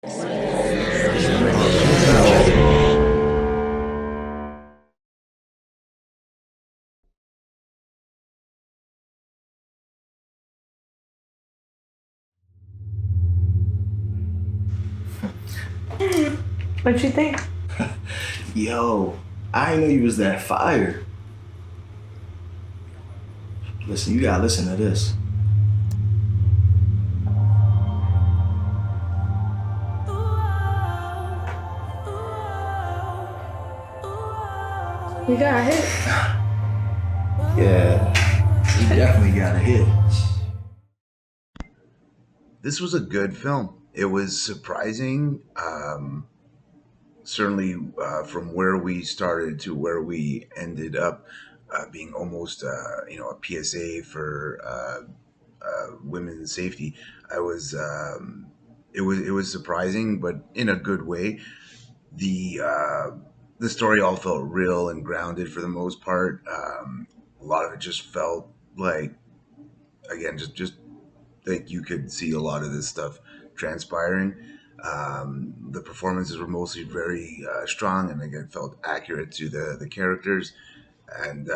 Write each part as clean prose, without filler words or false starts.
What'd you think? Yo, I didn't know you was that fire. Listen, you gotta listen to this. You got hit. Yeah, you definitely got a hit. This was a good film. It was surprising, certainly from where we started to where we ended up, being almost, a PSA for women's safety. I was, it was surprising, but in a good way. The uh, the story all felt real and grounded for the most part. A lot of it just felt like, again, just think you could see a lot of this stuff transpiring. The performances were mostly very strong and again felt accurate to the characters. And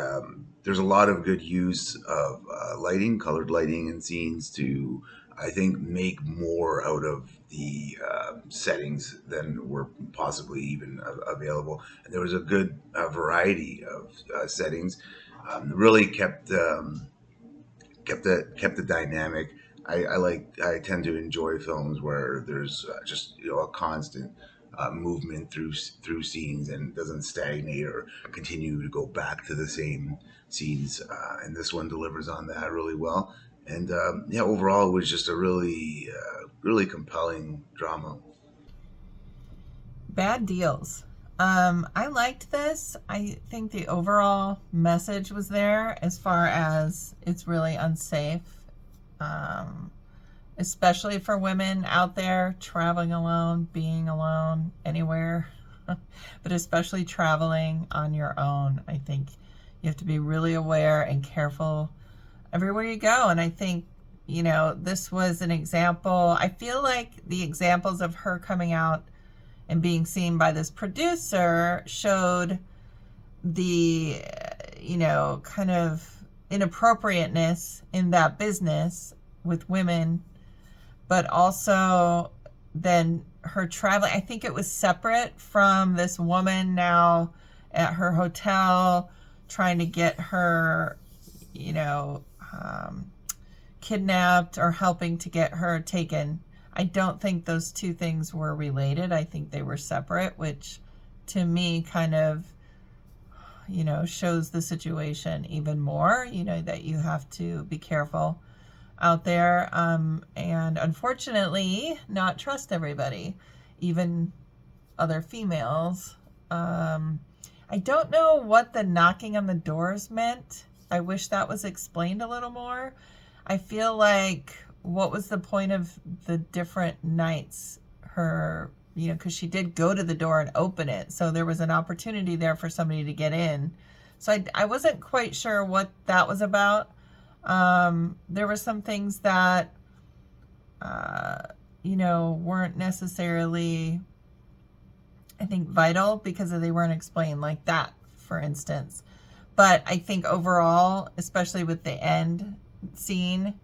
there's a lot of good use of lighting, colored lighting, and scenes to, I think, make more out of the settings than were possibly even available. And there was a good variety of settings. Really kept the dynamic. I tend to enjoy films where there's just a constant movement through scenes and doesn't stagnate or continue to go back to the same scenes. And this one delivers on that really well. And yeah, overall, it was just a really compelling drama. Bad deals. I liked this. I think the overall message was there as far as it's really unsafe, um, especially for women out there traveling alone, being alone anywhere, but especially traveling on your own. I think you have to be really aware and careful everywhere you go. And I think, this was an example. I feel like the examples of her coming out and being seen by this producer showed the, kind of inappropriateness in that business with women, but also then her traveling. I think it was separate from this woman now at her hotel trying to get her, you know, um, kidnapped or helping to get her taken. I don't think those two things were related. I think they were separate, which to me kind of, shows the situation even more, that you have to be careful out there. And unfortunately, not trust everybody, even other females. I don't know what the knocking on the doors meant. I wish that was explained a little more. I feel like what was the point of the different nights? Her, because she did go to the door and open it. So there was an opportunity there for somebody to get in. So I wasn't quite sure what that was about. There were some things that, weren't necessarily, I think, vital because they weren't explained, like that, for instance. But I think overall, especially with the end scene,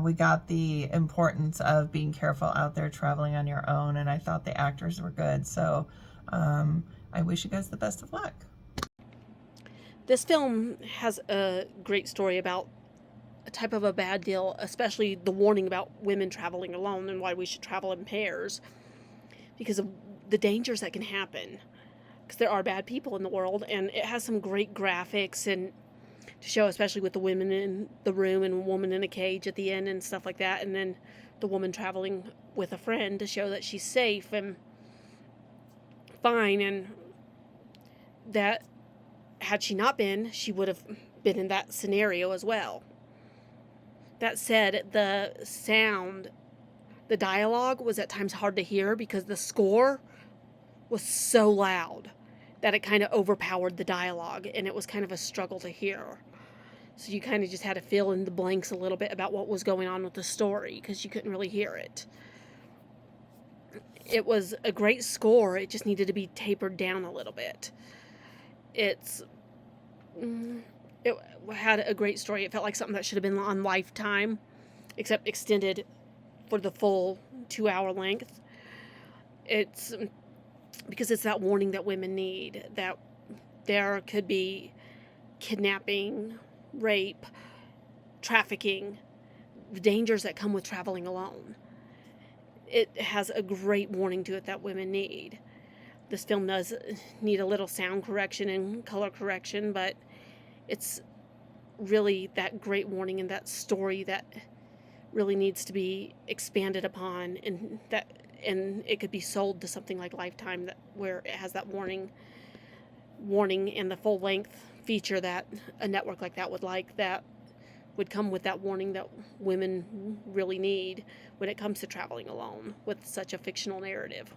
we got the importance of being careful out there traveling on your own, and I thought the actors were good. So I wish you guys the best of luck. This film has a great story about a type of a bad deal, especially the warning about women traveling alone and why we should travel in pairs because of the dangers that can happen. Because there are bad people in the world, and it has some great graphics and to show, especially with the women in the room and a woman in a cage at the end and stuff like that, and then the woman traveling with a friend to show that she's safe and fine, and that had she not been, she would have been in that scenario as well. That said, the sound, the dialogue was at times hard to hear because the score was so loud that it kind of overpowered the dialogue, and it was kind of a struggle to hear. So you kind of just had to fill in the blanks a little bit about what was going on with the story because you couldn't really hear it. It was a great score. It just needed to be tapered down a little bit. It's it had a great story. It felt like something that should have been on Lifetime, except extended for the full 2 hour length. It's because it's that warning that women need, that there could be kidnapping, rape, trafficking, the dangers that come with traveling alone. It has a great warning to it that women need. This film does need a little sound correction and color correction, but it's really that great warning and that story that really needs to be expanded upon, and it could be sold to something like Lifetime, that where it has that warning and the full length feature that a network like that would like, that would come with that warning that women really need when it comes to traveling alone with such a fictional narrative.